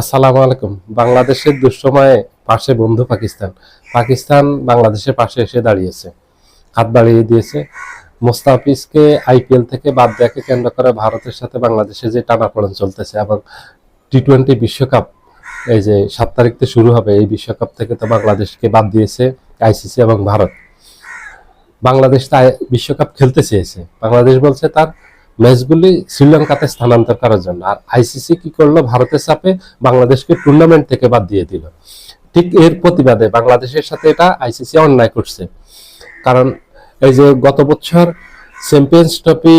আসসালামু আলাইকুম। বাংলাদেশের দুঃসময়ে পাশে বন্ধু পাকিস্তান। পাকিস্তান বাংলাদেশের পাশে এসে দাঁড়িয়েছে, হাত বাড়িয়ে দিয়েছে। মোস্তাফিজকে আইপিএল থেকে বাদ দেওয়াকে কেন্দ্র করে ভারতের সাথে বাংলাদেশে যে টানাপোড়েন চলতেছে, এবং টি-20 বিশ্বকাপ এই যে 7 তারিখ থেকে শুরু হবে, এই বিশ্বকাপ থেকে তো বাংলাদেশকে বাদ দিয়েছে আইসিসি এবং ভারত। বাংলাদেশ তাই বিশ্বকাপ খেলতে চেয়েছে, বাংলাদেশ বলছে তার ম্যাচগুলি শ্রীলঙ্কাতে স্থানান্তর করার জন্য। আর আইসিসি কি করলো, ভারতের চাপে বাংলাদেশকে টুর্নামেন্ট থেকে বাদ দিয়ে দিল। ঠিক এর প্রতিবাদে বাংলাদেশের সাথে এটা আইসিসি অন্যায় করছে। কারণ এই যে গত বছর চ্যাম্পিয়ন্স ট্রফি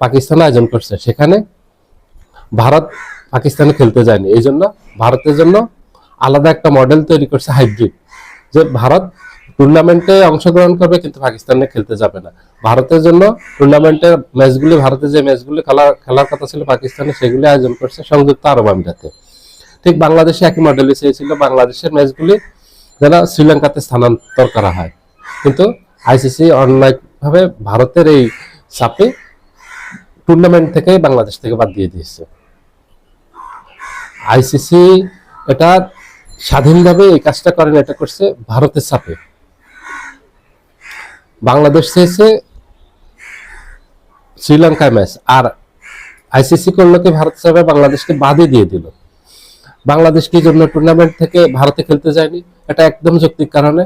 পাকিস্তান আয়োজন করছে, সেখানে ভারত পাকিস্তানে খেলতে যায়নি। এই জন্য ভারতের জন্য আলাদা একটা মডেল তৈরি করছে, হাইব্রিড, যে ভারত টুর্নামেন্টে অংশগ্রহণ করবে কিন্তু পাকিস্তানে খেলতে যাবে না। ভারতের জন্য টুর্নামেন্টের ম্যাচগুলি, ভারতের যে ম্যাচগুলি খেলার কথা ছিল পাকিস্তানে, সেগুলি আয়োজন করছে সংযুক্ত আরব আমিরাতে। ঠিক বাংলাদেশে একই মডেলে চেয়েছিল বাংলাদেশের ম্যাচগুলি যেন শ্রীলঙ্কাতে স্থানান্তর করা হয়, কিন্তু আইসিসি অন্যায়ভাবে ভারতের এই চাপে টুর্নামেন্ট থেকে বাংলাদেশ থেকে বাদ দিয়ে দিয়েছে। আইসিসি এটা স্বাধীনভাবে এই কাজটা করেন, এটা করছে ভারতের চাপে। বাংলাদেশ চেয়েছে শ্রীলঙ্কায় ম্যাচ, আর আইসিসি করলো কি, ভারত চাপে বাংলাদেশকে বাদই দিয়ে দিল। বাংলাদেশ কি জন্য টুর্নামেন্ট থেকে ভারতে খেলতে যায়নি? এটা একদম যৌক্তিক কারণে।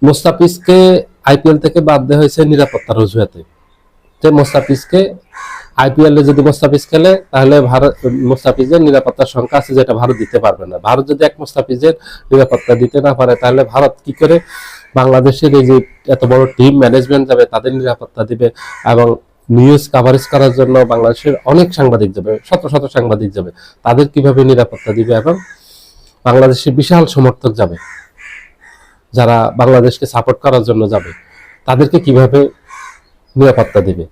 মোস্তাফিজকে আইপিএল থেকে বাদ দেওয়া হয়েছে নিরাপত্তার অজুহাতে। যে মোস্তাফিজকে আইপিএল এ যদি মোস্তাফিজ খেলে, তাহলে ভারত মোস্তাফিজের নিরাপত্তার সংখ্যা আছে যেটা ভারত দিতে পারবে না। ভারত যদি এক মোস্তাফিজের নিরাপত্তা দিতে না পারে, তাহলে ভারত কি করে বাংলাদেশের এই যে এত বড় টিম ম্যানেজমেন্ট যাবে তাদের নিরাপত্তা দিবে? এবং নিউজ কাভারেজ করার জন্য বাংলাদেশের অনেক সাংবাদিক যাবে, শত শত সাংবাদিক যাবে, তাদের কিভাবে নিরাপত্তা দিবে? এবং বাংলাদেশের বিশাল সমর্থক যাবে, যারা বাংলাদেশকে সাপোর্ট করার জন্য যাবে, তাদেরকে কিভাবে নিরাপত্তা দিবে?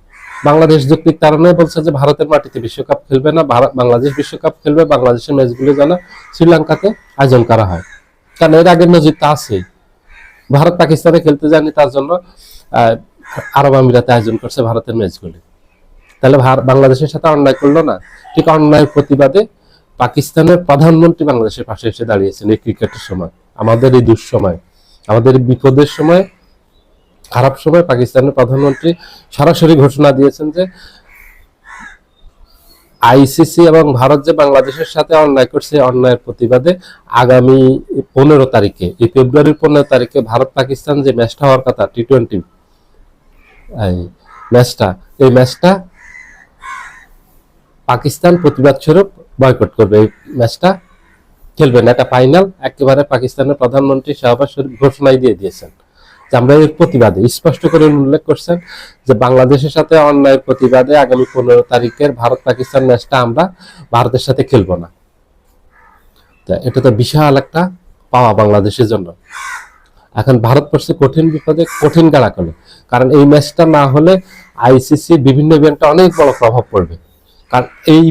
বাংলাদেশ যৌক্তিক কারণে বলছে যে ভারতের মাটিতে বিশ্বকাপ খেলবে না, বাংলাদেশ বিশ্বকাপ খেলবে, বাংলাদেশের ম্যাচগুলো যেন শ্রীলঙ্কাতে আয়োজন করা হয়। কারণ এর আগের নজিরটা আছেই, ভারত পাকিস্তানে খেলতে যায়নি, তার জন্য আরব আমিরাতে আয়োজন করছে ভারতের ম্যাচগুলি। তাহলে বাংলাদেশের সাথে অন্যায় করলো না? ঠিক অন্যায়ের প্রতিবাদে পাকিস্তানের প্রধানমন্ত্রী বাংলাদেশের পাশে এসে দাঁড়িয়েছেন এই ক্রিকেটের সময়, আমাদের এই দুঃসময়, আমাদের এই বিপদের সময়, খারাপ সময়। পাকিস্তানের প্রধানমন্ত্রী সরাসরি ঘোষণা দিয়েছেন যে আইসিসি এবং ভারত যে বাংলাদেশের সাথে অন্যায় করছে, অন্যায়ের প্রতিবাদে আগামী 15 তারিখে, এই ফেব্রুয়ারির 15 তারিখে ভারত পাকিস্তান যে ম্যাচটা হওয়ার কথা, টি-20 এই ম্যাচটা পাকিস্তান প্রতিবাদ স্বরূপ বয়কট করবে। এই ম্যাচটা খেলবে না, এটা ফাইনাল। একেবারে পাকিস্তানের প্রধানমন্ত্রী শাহবাজ শরীফ ঘোষণাই দিয়ে দিয়েছেন যে আমরা এর প্রতিবাদে, স্পষ্ট করে উল্লেখ করছেন যে বাংলাদেশের সাথে অন্যায়ের প্রতিবাদে আগামী 15 তারিখের ভারত পাকিস্তান ম্যাচটা আমরা ভারতের সাথে খেলবো না। এটা তো বিশাল একটা পাওয়া বাংলাদেশের জন্য। এখন ভারত পড়ছে কঠিন বিপদে, কঠিন গালাকলে। কারণ এই ম্যাচটা না হলে আইসিসি বিভিন্ন ইভেন্টে অনেক বড় প্রভাব পড়বে। কারণ এই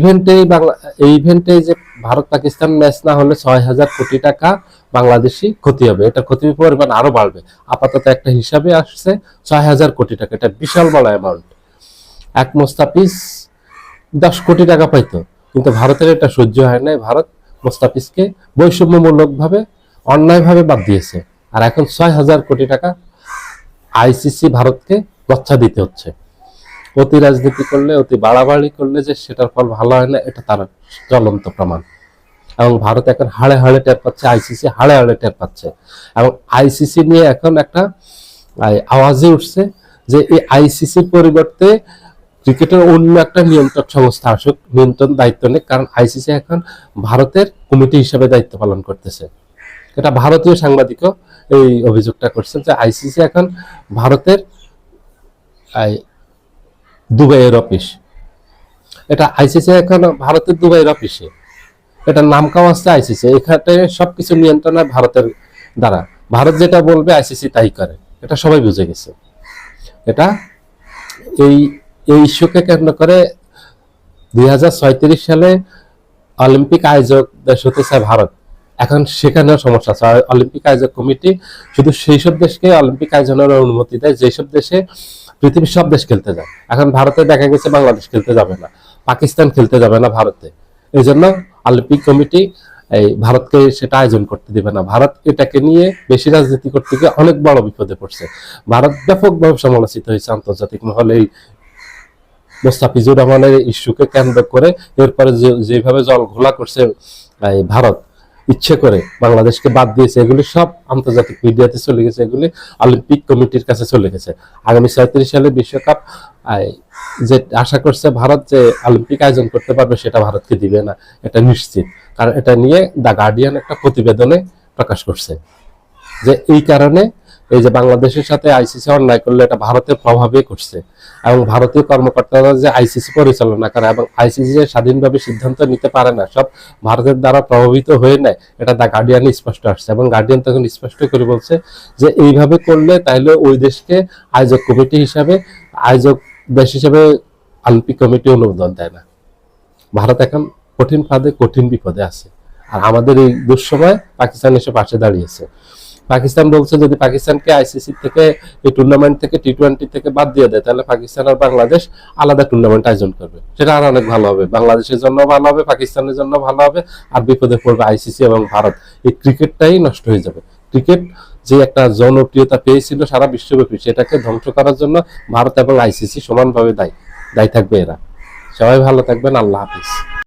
ইভেন্টে যে ভারত পাকিস্তান ম্যাচ না হলে 6,000 কোটি টাকা বাংলাদেশি ক্ষতি হবে। এটা ক্ষতির পরিমাণ আরো বাড়বে। আপাতত একটা হিসাবে আসছে 6,000 কোটি টাকা, এটা বিশাল বড় অ্যামাউন্ট। এক মোস্তাফিজ 10 কোটি টাকা পাইতো, কিন্তু ভারতের এটা সহ্য হয় নাই। ভারত মোস্তাফিজকে বৈষম্যমূলক ভাবে, অন্যায়ভাবে বাদ দিয়েছে। আর এখন 6,000 কোটি টাকা আইসিসি ভারতকে গচ্ছা দিতে হচ্ছে। অতি রাজনীতি করলে, অতি বাড়াবাড়ি করলে যে সেটার ফল ভালো হয় না, এটা তার জ্বলন্ত প্রমাণ। এবং ভারত এখন হাড়ে হাড়ে টের পাচ্ছে, আইসিসি হাড়ে হাড়ে টের পাচ্ছে। এবং আইসিসি নিয়ে এখন একটা আওয়াজে উঠছে যে এই আইসিসির পরিবর্তে ক্রিকেটের অন্য একটা নিয়ন্ত্রক সংস্থা আসুক, নিয়ন্ত্রণ দায়িত্ব নেই। কারণ আইসিসি এখন ভারতের কমিটি হিসেবে দায়িত্ব পালন করতেছে। এটা ভারতীয় সাংবাদিকও এই অভিযোগটা করছেন যে আইসিসি এখন ভারতের দুবাইয়ের অফিস। এটা আইসিসি এখন ভারতের দুবাইয়ের অফিসে, এটা নাম কাওয়া আছে আইসিসি। এখানে সবকিছু নিয়ন্ত্রণ হয় ভারতের দ্বারা। ভারত যেটা বলবে আইসিসি তাই করে, এটা সবাই বুঝে গেছে। এটা এই ইস্যুকে কেন্দ্র করে 2036 সালে অলিম্পিক আয়োজক দেশ হতে চায় ভারত। এখন সেখানেও সমস্যা আছে। অলিম্পিক আয়োজক কমিটি শুধু সেই সব দেশকে অলিম্পিক আয়োজনের অনুমতি দেয় যেসব দেশে পৃথিবীর সব দেশ খেলতে যায়। এখন ভারতে দেখা গেছে বাংলাদেশ খেলতে যাবে না, পাকিস্তান খেলতে যাবে না ভারতে। এই জন্য অলিম্পিক কমিটি এই ভারতকে সেটা আয়োজন করতে দিবে না। ভারত এটাকে নিয়ে বেশি রাজনীতি করতে গিয়ে অনেক বড় বিপদে পড়ছে। ভারত ব্যাপকভাবে সমালোচিত হয়েছে আন্তর্জাতিক মহলে এই মোস্তাফিজুর রহমানের ইস্যুকে কেন্দ্র করে। এরপরে যেভাবে জল ঘোলা করছে ভারত, ইচ্ছে করে বাংলাদেশকে বাদ দিয়েছে, এগুলি সব আন্তর্জাতিক মিডিয়াতে চলে গেছে, এগুলি অলিম্পিক কমিটির কাছে চলে গেছে। আগামী 37 সালে বিশ্বকাপ যে আশা করছে ভারত যে অলিম্পিক আয়োজন করতে পারবে, সেটা ভারতকে দিবে না, এটা নিশ্চিত। কারণ এটা নিয়ে দ্য গার্ডিয়ান একটা প্রতিবেদনে প্রকাশ করছে যে এই কারণে এই যে বাংলাদেশের সাথে আইসিসি অন্যায় করলে এটা ভারতের প্রভাবে করছে, এবং ভারতীয় কর্মকর্তারা যে আইসিসি পরিচালনা করে এবং আইসিসি যে স্বাধীনভাবে সিদ্ধান্ত নিতে পারে না, সব ভারতের দ্বারা প্রভাবিত হয়ে নেয়, এটা দ্য গার্ডিয়ানে স্পষ্ট আসছে। এবং গার্ডিয়ান তখন স্পষ্ট করে বলছে যে এইভাবে করলে তাহলে ওই দেশকে আয়োজক কমিটি হিসাবে, আয়োজক দেশ হিসেবে অলিম্পিক কমিটি অনুমোদন দেয় না। ভারত এখন কঠিন ফাঁদে, কঠিন বিপদে আছে। আর আমাদের এই দুঃসময় পাকিস্তান এসে পাশে দাঁড়িয়েছে। পাকিস্তান বলছে যদি পাকিস্তানকে আইসিসি থেকে, এই টুর্নামেন্ট থেকে, টি-20 থেকে বাদ দিয়ে দেয়, তাহলে পাকিস্তান আর বাংলাদেশ আলাদা টুর্নামেন্ট আয়োজন করবে। সেটা আর অনেক ভালো হবে, বাংলাদেশের জন্য ভালো হবে, পাকিস্তানের জন্য ভালো হবে। আর বিপদে পড়বে আইসিসি এবং ভারত। এই ক্রিকেটটাই নষ্ট হয়ে যাবে। ক্রিকেট যে একটা জনপ্রিয়তা পেয়েছিল সারা বিশ্বব্যাপী, সেটাকে ধ্বংস করার জন্য ভারত এবং আইসিসি সমানভাবে দায়ী থাকবে এরা। সবাই ভালো থাকবেন। আল্লাহ হাফিজ।